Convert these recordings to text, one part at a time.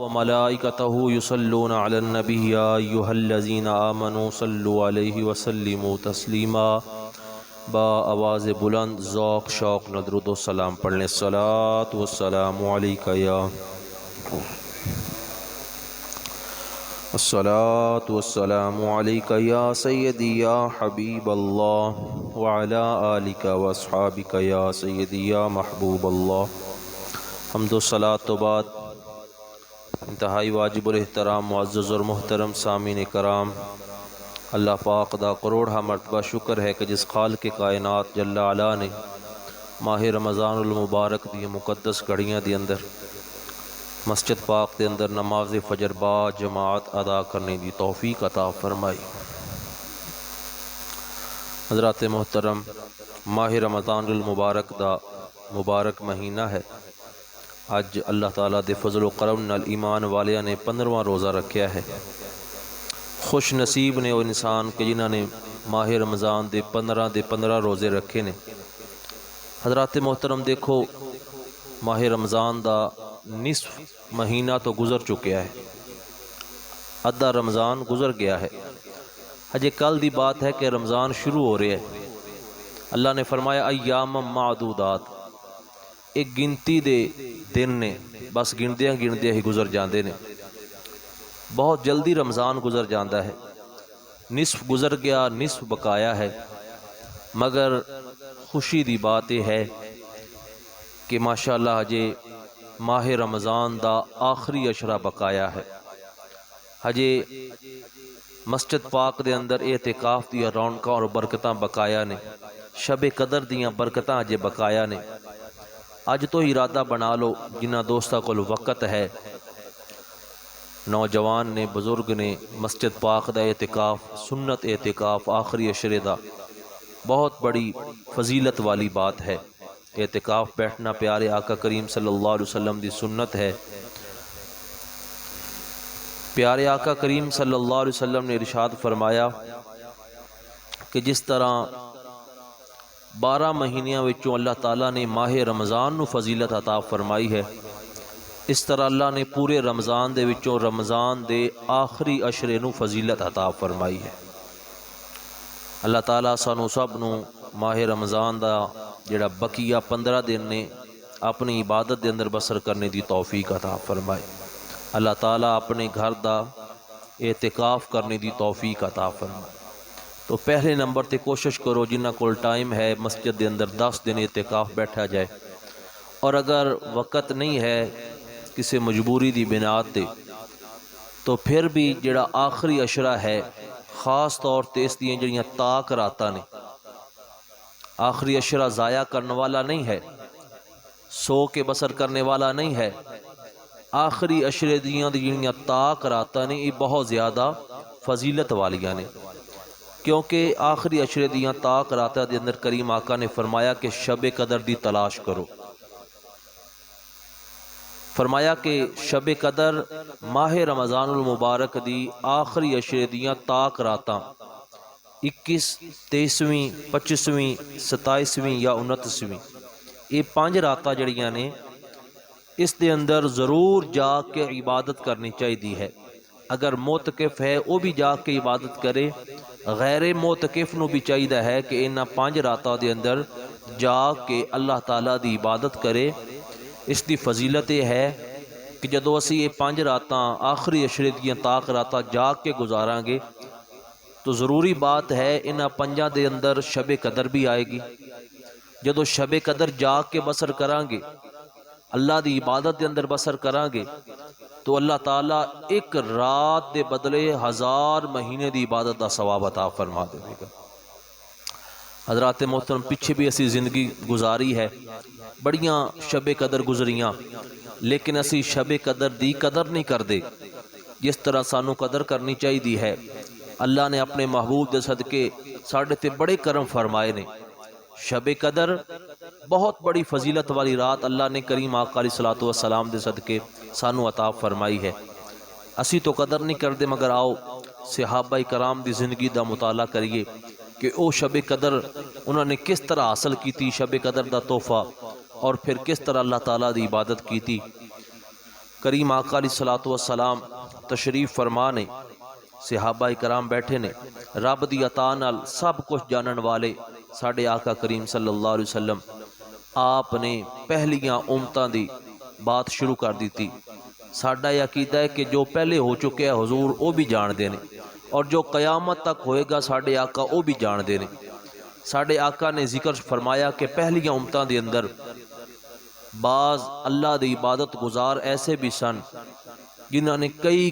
وملائکتہ یصلون علی النبی یا ایھا الذین آمنوا صلوا علیہ وسلموا تسلیما۔ با آواز بلند ذوق شوق درود و سلام پڑھ لیں۔ الصلاۃ والسلام علیک یا الصلاۃ والسلام علیک یا سیدی یا حبیب اللہ وعلی آلک واصحابک یا سیدی یا محبوب اللہ۔ حمد و صلاۃ تو بعد انتہائی واجب الاحترام معزز اور محترم سامعین کرام، اللہ پاک دا کروڑہ مرتبہ شکر ہے کہ جس خالق کائنات جل علا نے ماہ رمضان المبارک دی مقدس گھڑیاں دی اندر مسجد پاک دے اندر نماز فجر با جماعت ادا کرنے دی توفیق عطا فرمائی۔ حضرات محترم، ماہ رمضان المبارک دا مبارک مہینہ ہے۔ اج اللہ تعالیٰ دے فضل و کرم نال ایمان والیاں نے 15واں روزہ رکھیا ہے۔ خوش نصیب نے وہ انسان کہ جنہاں نے ماہ رمضان دے 15 روزے رکھے نے۔ حضرات محترم دیکھو، ماہ رمضان دا نصف مہینہ تو گزر چکیا ہے، آدھا رمضان گزر گیا ہے۔ ہجے کل دی بات ہے کہ رمضان شروع ہو رہے ہے۔ اللہ نے فرمایا ایام معدودات، ایک گنتی دے دن نے، بس گندیاں ہی گزر جاندے نے۔ بہت جلدی رمضان گزر جاندہ ہے، نصف گزر گیا، نصف بقایا ہے۔ مگر خوشی دی بات یہ ہے کہ ماشاءاللہ ہجے ماہ رمضان دا آخری اشرہ بقایا ہے۔ ہجے مسجد پاک دے اندر اعتکاف دیا رونقاں اور برکتاں بقایا نے، شب قدر دیاں برکتاں ہجے بقایا نے۔ اج تو ارادہ بنا لو جنہ دوستہ کول وقت ہے، نوجوان نے، بزرگ نے، مسجد پاک دا اعتکاف، سنت اعتکاف آخری اشرے دا بہت بڑی فضیلت والی بات ہے۔ اعتکاف بیٹھنا پیارے آقا کریم صلی اللہ علیہ وسلم دی سنت ہے۔ پیارے آقا کریم صلی اللہ علیہ وسلم نے ارشاد فرمایا کہ جس طرح 12 مہینیاں وچوں اللہ تعالیٰ نے ماہ رمضان نو فضیلت عطا فرمائی ہے، اس طرح اللہ نے پورے رمضان دے وچوں رمضان دے آخری اشرے نو فضیلت عطا فرمائی ہے۔ اللہ تعالیٰ سانو سب نو ماہ رمضان دا جڑا بقیہ 15 دن نے اپنی عبادت دے اندر بسر کرنے دی توفیق عطا فرمائے۔ اللہ تعالیٰ اپنے گھر دا اعتکاف کرنے دی توفیق عطا فرمائے۔ تو پہلے نمبر تے کوشش کرو جنہ کول ٹائم ہے مسجد دے اندر 10 دن اعتکاف بیٹھا جائے، اور اگر وقت نہیں ہے کسی مجبوری دی بنیاد تے تو پھر بھی جڑا آخری اشرہ ہے، خاص طور تے اس دیاں جڑیاں تاک راتاں نے، آخری اشرہ ضائع کرنے والا نہیں ہے، سو کے بسر کرنے والا نہیں ہے۔ آخری اشرے دیاں جڑیاں تاک راتاں نے یہ بہت زیادہ فضیلت والیاں نے، کیونکہ آخری اشرے دیاں تاک راتاں دے اندر کریم آقا نے فرمایا کہ شب قدر دی تلاش کرو۔ فرمایا کہ شب قدر ماہ رمضان المبارک دی آخری اشرے دیاں تاک راتاں 21، 23، 25، 27 یا 29، یہ 5 راتاں جڑیاں نے اس دے اندر ضرور جا کے عبادت کرنی چاہیے ہے۔ اگر معتکف ہے وہ بھی جا کے عبادت کرے، غیر معتکف نو بھی چاہیے ہے کہ انہاں 5 راتاں دے اندر جا کے اللہ تعالیٰ دی عبادت کرے۔ اس دی فضیلت یہ ہے کہ جدو اسی یہ 5 راتاں آخری اشرے دیاں تاک راتاں جا کے گزاراں گے تو ضروری بات ہے انہاں 5 دے اندر شب قدر بھی آئے گی۔ جدو شب قدر جا کے بسر کران گے، اللہ دی عبادت دے اندر بسر کران گے، تو اللہ تعالیٰ ایک رات دے بدلے 1000 مہینے دی عبادت دا ثواب عطا فرما دے گا۔ حضرات محترم، پیچھے بھی اسی زندگی گزاری ہے، بڑیاں شب قدر گزریاں، لیکن اسی شب قدر دی قدر نہیں کر دے جس طرح سانو قدر کرنی چاہیے ہے۔ اللہ نے اپنے محبوب دے صدقے ساڑھے تے بڑے کرم فرمائے نے۔ شب قدر بہت بڑی فضیلت والی رات اللہ نے کریم آقا علیہ الصلوۃ والسلام دے صدقے سانو عطا فرمائی ہے۔ اسی تو قدر نہیں کر دے، مگر آؤ صحابہ کرام دی زندگی دا مطالعہ کریے کہ او شب قدر انہوں نے کس طرح حاصل کی تھی، شب قدر دا تحفہ، اور پھر کس طرح اللہ تعالیٰ دی عبادت کی تھی۔ کریم آقا علیہ الصلوۃ والسلام تشریف فرما نے، صحابہ کرام بیٹھے نے، رب دی عطا نال سب کچھ جانن والے ساڈے آقا کریم صلی اللہ علیہ وسلم آپ نے پہلیاں امتاں دی بات شروع کر دیتی۔ ساڈا یہ عقیدہ ہے کہ جو پہلے ہو چکے ہیں حضور وہ بھی جاندے نے، اور جو قیامت تک ہوئے گا ساڈے آقا وہ بھی جاندے نے۔ ساڈے آقا نے ذکر فرمایا کہ پہلیاں امتاں دے اندر بعض اللہ دی عبادت گزار ایسے بھی سن جنہوں نے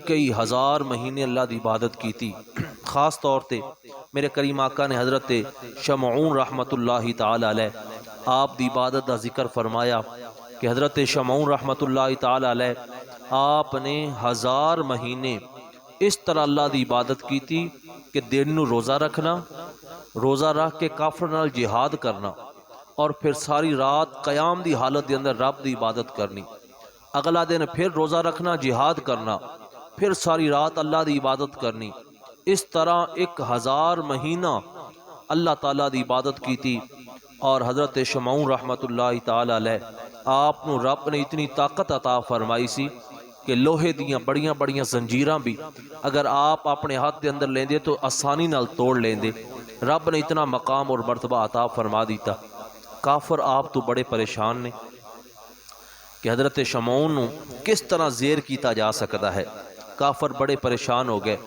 کئی ہزار مہینے اللہ دی عبادت کی تھی۔ خاص طور تے میرے کریم آقا نے حضرت شمعون رحمت اللہ تعالی علیہ آپ دی عبادت دا ذکر فرمایا کہ حضرت شمعون رحمت اللہ تعالی علیہ آپ نے 1000 مہینے اس طرح اللہ دی عبادت کی تھی کہ دن نو روزہ رکھنا، روزہ رکھ کے کافر نال جہاد کرنا، اور پھر ساری رات قیام دی حالت دے اندر رب دی عبادت کرنی، اگلا دن پھر روزہ رکھنا، جہاد کرنا، پھر ساری رات اللہ دی عبادت کرنی۔ اس طرح 1000 مہینہ اللہ تعالیٰ دی عبادت کی تھی۔ اور حضرت شمعون رحمت اللہ تعالی علیہ آپ نو رب نے اتنی طاقت عطا فرمائی سی کہ لوہے دیاں بڑیاں بڑیاں زنجیراں بھی اگر آپ اپنے ہاتھ دے اندر لیندے تو آسانی نال توڑ لیندے۔ رب نے اتنا مقام اور مرتبہ عطا فرما دیتا۔ کافر آپ تو بڑے پریشان نے کہ حضرت شمعون نو کس طرح زیر کیتا جا سکتا ہے۔ کافر بڑے پریشان ہو گئے۔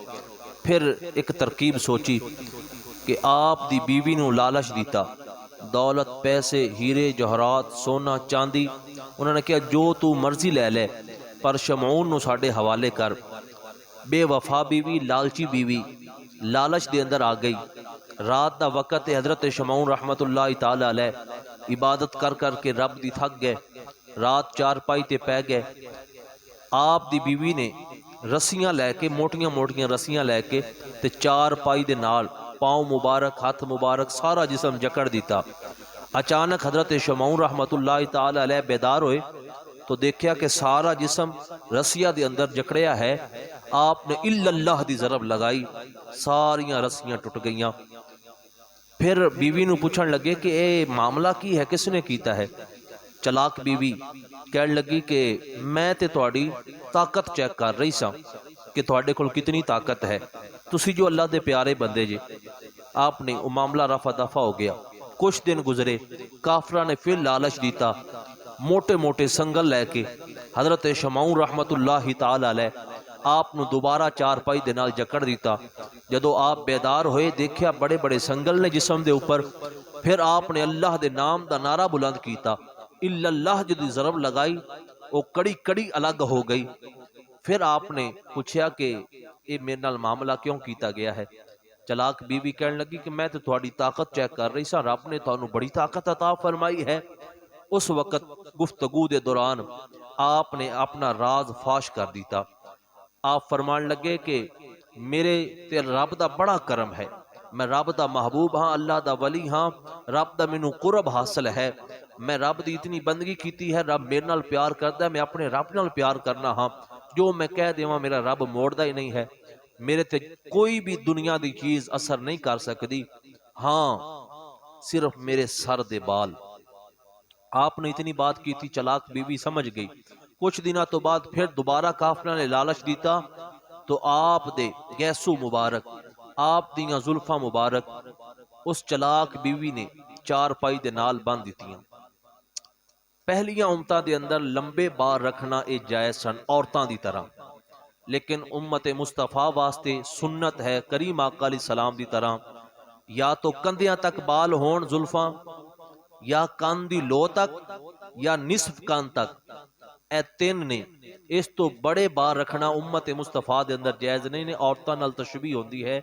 پھر ایک ترکیب سوچی کہ آپ دی بیوی نو لالچ دیتا، دولت، پیسے، ہیرے جوہرات، سونا، چاندی، انہوں نے کہا جو تو مرضی لے لے پر شمعون نو ساڈے حوالے کر۔ بے وفا بیوی، لالچی بیوی لالچ دے اندر آ گئی۔ رات دا وقت حضرت شمعون رحمت اللہ تعالی علیہ عبادت کر کر کے رب دی تھک گئے، رات چارپائی تے پہ گئے۔ آپ دی بیوی نے رسیاں لے کے، موٹیاں موٹیاں رسیاں لے کے تے چارپائی دے نال پاؤں مبارک، ہاتھ مبارک، سارا جسم جکڑ دیتا۔ اچانک حضرت شمعون رحمت اللہ تعالی علیہ بیدار ہوئے تو دیکھیا کہ سارا جسم رسیاں دے اندر جکڑیا ہے۔ آپ نے الا اللہ دی ضرب لگائی، ساریاں رسیاں ٹوٹ گئیاں۔ پھر بیوی نو پوچھن لگے کہ اے معاملہ کی ہے، کس نے کیتا ہے؟ چلاک بیوی کہن لگی کہ میں تے تہاڈی طاقت چیک کر رہی سا کہ تہاڈے کول کتنی طاقت ہے، تسی جو اللہ دے پیارے بندے جے۔ آپ نے وہ معاملہ رفع دفع ہو گیا۔ کچھ دن گزرے، کافرہ نے پھر لالچ دیتا، موٹے موٹے سنگل لے کے حضرت شمعون رحمت اللہ تعالی علیہ آپ نو دوبارہ چارپائی دے نال جکڑ دیتا۔ جدو آپ بیدار ہوئے دیکھیا بڑے بڑے سنگل نے جسم دے اوپر۔ پھر آپ نے اللہ دے نام دا نعرہ بلند کیتا، الا اللہ جدی ضرب لگائی وہ کڑی کڑی الگ ہو گئی۔ پھر آپ نے پوچھیا کہ اے میرے نال معاملہ کیوں کیتا گیا ہے؟ چلاک بیوی کہنے لگی کہ میں تو تہاڈی طاقت چیک کر رہی سا، رب نے تانوں بڑی طاقت عطا فرمائی ہے۔ اس وقت گفتگو دے دوران آپ نے اپنا راز فاش کر دیتا۔ آپ فرمان لگے کہ میرے تے رب دا بڑا کرم ہے، میں رب دا محبوب ہاں، اللہ دا ولی ہاں، رب دا مینوں قرب حاصل ہے، میں رب دی اتنی بندگی کیتی ہے، رب میرے نال پیار کردا ہے، میں اپنے رب نال پیار کرنا ہاں، جو میں کہہ دیواں میرا رب موڑدا ہی نہیں ہے، میرے تے کوئی بھی دنیا دی چیز اثر نہیں کر سکتی، ہاں صرف میرے سر دے بال۔ آپ نے اتنی بات کی تھی، چلاک بیوی سمجھ گئی۔ کچھ دنوں تو بعد پھر دوبارہ کافرہ نے لالچ دیتا تو آپ دے گیسو مبارک، آپ دیاں زلفاں مبارک اس چلاک بیوی نے چارپائی دے نال بند دیتیاں۔ پہلیاں امتاں دے اندر لمبے بال رکھنا اے جائز سن عورتاں دی طرح، لیکن امت مصطفیٰ واسطے سنت ہے کریم آقا علیہ السلام دی طرح یا تو کندیاں تک بال ہون زلفاں، یا کان دی لو تک، یا نصف کان تک، اے تین نے۔ اس تو بڑے بال رکھنا امت مصطفیٰ دے اندر جائز نہیں نے، عورتاں نال تشبیہ ہوندی ہے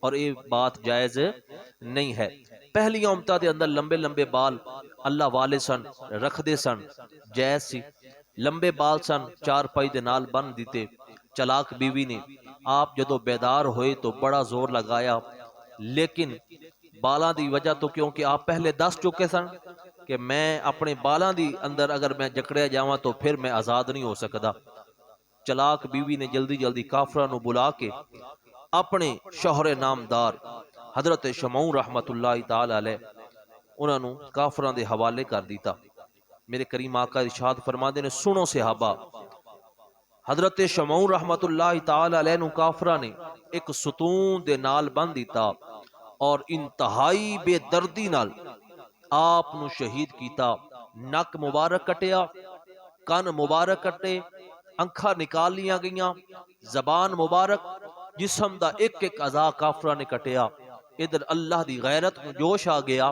اور یہ بات جائز نہیں ہے۔ پہلیاں امتاں دے اندر لمبے لمبے بال اللہ والے سن، رکھ دے سن، جائز سی، لمبے بال سن، چار پائی دے نال بن دیتے۔ چلاک بیوی نے آپ جدو بیدار ہوئے تو بڑا زور لگایا، لیکن بالاں دی وجہ تو کیونکہ آپ پہلے دس چکے سن کہ میں اپنے بالاں دی اندر اگر میں جکڑیا جاواں تو پھر میں آزاد نہیں ہو سکدا۔ چلاک بیوی نے جلدی جلدی کافرہ نو بلا کے اپنے شوہر نامدار حضرت شمعون رحمت اللہ تعالی علیہ انہاں نو کافراں دے حوالے کر دیتا۔ میرے کریم آقا ارشاد فرماندے نے، سنو صحابہ، حضرت شمعون رحمت اللہ تعالی علیہ نو کافرہ نے ایک ستون دے نال بند دیتا اور انتہائی بے دردی نال آپ نو شہید کیتا. نک مبارک کٹیا، کن مبارک کٹے، انکھاں نکال لیاں گئیاں، زبان مبارک، جسم دا ایک ایک اعضاء کافرہ نے کٹیا. ادھر اللہ دی غیرت نو جوش آ گیا.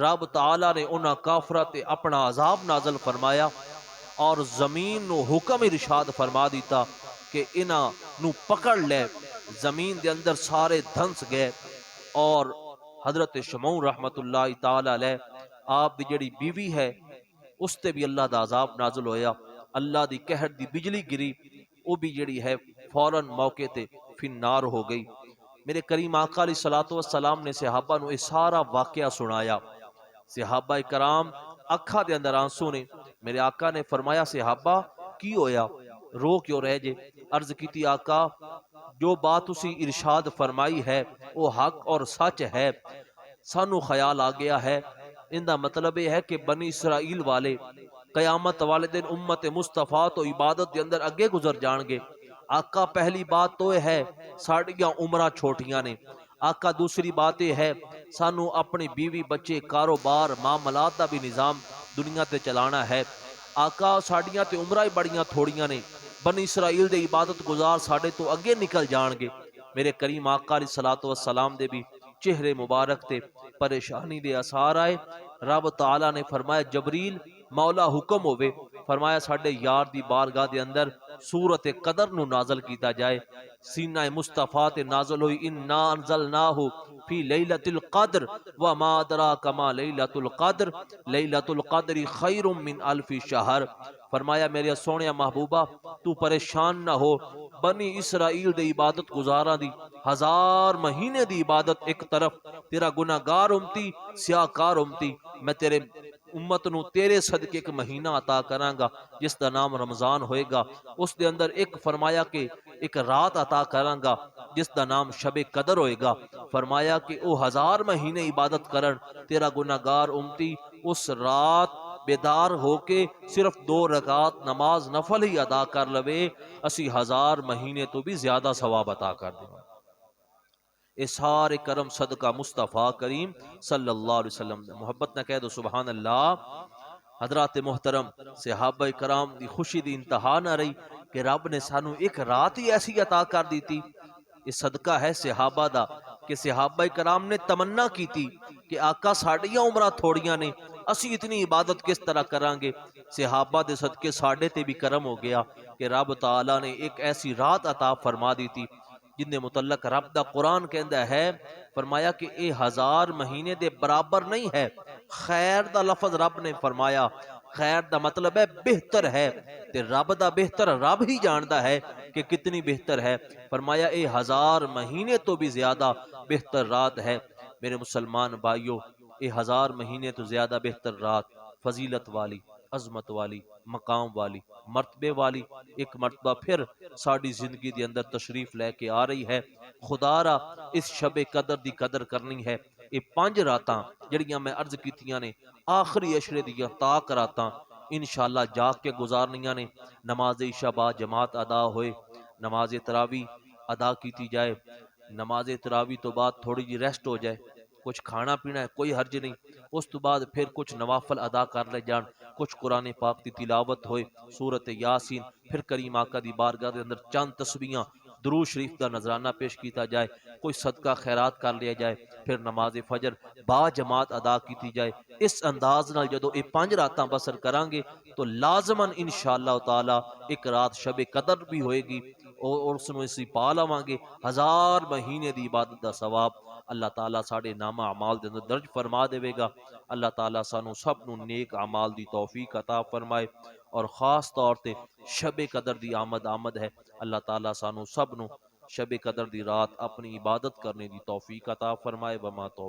رب تعالی نے انہاں کافرہ تے اپنا عذاب نازل فرمایا اور زمین نو حکم ارشاد فرما دیتا کہ انہاں نو پکڑ لے. زمین دے اندر سارے دھنس گئے اور حضرت شمعون رحمت اللہ تعالی علیہ آپ دی جڑی بیوی ہے اس تے بھی اللہ دا عذاب نازل ہویا. اللہ دی قہر دی بجلی گری، وہ بھی جڑی ہے فوراً موقع تے فنار ہو گئی. میرے کریم آقا علیہ الصلوۃ والسلام نے صحابہ نو یہ سارا واقعہ سنایا. صحابہ کرام اکھا دے اندر آنسو نے. میرے آقا نے فرمایا صحابہ کی ہویا، رو کیوں رہ جے؟ عرض کیتی آقا جو بات اسی ارشاد فرمائی ہے وہ حق اور سچ ہے، سانو خیال آ گیا ہے. ان دا مطلب یہ ہے کہ بنی اسرائیل والے قیامت والے دن امت مصطفیٰ تو عبادت دے اندر اگے گزر جان گے. آقا پہلی بات تو یہ ہے ساڑیاں عمرہ چھوٹیاں نے. آقا دوسری بات یہ ہے سانو اپنی بیوی بچے کاروبار معاملات دا بھی نظام دنیا تے چلانا ہے. آقا ساڑیاں تے عمرہ ہی بڑیاں تھوڑیاں نے، بنی اسرائیل دے عبادت گزار ساڑے تو اگے نکل جان گے. میرے کریم آقا علیہ الصلوۃ والسلام دے بھی چہرے مبارک تے پریشانی دے اثار آئے. رب تعالی نے فرمایا جبریل مولا حکم ہوئے، فرمایا ساڈے یار دی بارگاہ دے اندر سورت قدر نو نازل کیتا جائے. سینہ مصطفیٰ تے نازل ہوئی انا انزلناہ فی لیلۃ القدر وما ادراک ما لیلۃ القدر لیلۃ القدر خیر من الف شہر. فرمایا میرے سونے محبوبہ تو پریشان نہ ہو، بنی اسرائیل دے عبادت گزاراں دی 1000 مہینے دی عبادت ایک طرف، تیرا گناہگار امتی سیاہ کار امتی میں تیرے امت نو تیرے صدقے ایک مہینہ عطا کراں گا جس دا نام رمضان ہوئے گا. اس دے اندر ایک فرمایا کہ ایک رات عطا کراں گا جس دا نام شب قدر ہوئے گا. فرمایا کہ او 1000 مہینے عبادت کرن تیرا گناہگار امتی اس رات بیدار ہو کے صرف 2 رکعات نماز نفل ہی ادا کر لوے، اسی 1000 مہینے تو بھی زیادہ ثواب عطا کر دیں. اے سارے کرم صدقہ مصطفیٰ کریم صلی اللہ علیہ وسلم. محبت نہ کہہ دو سبحان اللہ. حضرات محترم صحابہ کرام دی خوشی دی انتہا نہ رہی کہ رب نے سانو ایک رات ہی ایسی عطا کر دی تھی. یہ صدقہ ہے صحابہ دا کہ صحابہ کرام نے تمنا کی تھی کہ آقا ساڑیاں عمرہ تھوڑیاں نے، اسی اتنی عبادت کس طرح کران گے. صحابہ دے صدقے ساڑے تے بھی کرم ہو گیا کہ رب تعالی نے ایک ایسی رات عطا فرما دی تھی جن دے متعلق رب دا قرآن کہندا ہے، فرمایا کہ اے 1000 مہینے دے برابر نہیں ہے. خیر دا لفظ رب نے فرمایا، خیر دا مطلب ہے بہتر ہے، تے رب دا بہتر رب ہی جاندا ہے کہ کتنی بہتر ہے. فرمایا اے 1000 مہینے تو بھی زیادہ بہتر رات ہے. میرے مسلمان بھائیوں، اے 1000 مہینے تو زیادہ بہتر رات فضیلت والی، عظمت والی، مقام والی، مرتبے والی ایک مرتبہ پھر ساڑی زندگی دی اندر تشریف لے کے آ رہی ہے. خدا را اس شب قدر دی قدر کرنی ہے. یہ 5 راتاں جڑیاں میں عرض کیتیاں نے آخری عشرے دیاں تاک راتاں انشاءاللہ جاگ کے گزارنیاں نے. نماز عشاء با جماعت ادا ہوئے، نماز تراویح ادا کیتی جائے، نماز تراویح تو بعد تھوڑی جی ریسٹ ہو جائے، کچھ کھانا پینا ہے کوئی حرج نہیں، اس تو بعد پھر کچھ نوافل ادا کر لے جان، کچھ قرآن پاک کی تلاوت ہوئے، سورت یاسین، پھر کریم آقا دی بارگاہ دے اندر چند تسبیحاں درود شریف دا نذرانہ پیش کیتا جائے، کوئی صدقہ خیرات کر لیا جائے، پھر نماز فجر با جماعت ادا کیتی جائے. اس انداز نال جدو یہ 5 راتاں بسر کران گے تو لازماً انشاءاللہ تعالی ایک رات شب قدر بھی ہوئے گی اور اس میں اسی پا لواں گے 1000 مہینے دی عبادت دا ثواب اللہ تعالیٰ ساڑے نامہ اعمال دے اندر درج فرما دے گا. اللہ تعالیٰ سانو سب نو نیک اعمال دی توفیق عطا فرمائے اور خاص طور تے شب قدر دی آمد ہے. اللہ تعالیٰ سانو سب نو شب قدر دی رات اپنی عبادت کرنے دی توفیق عطا فرمائے. وما توفیق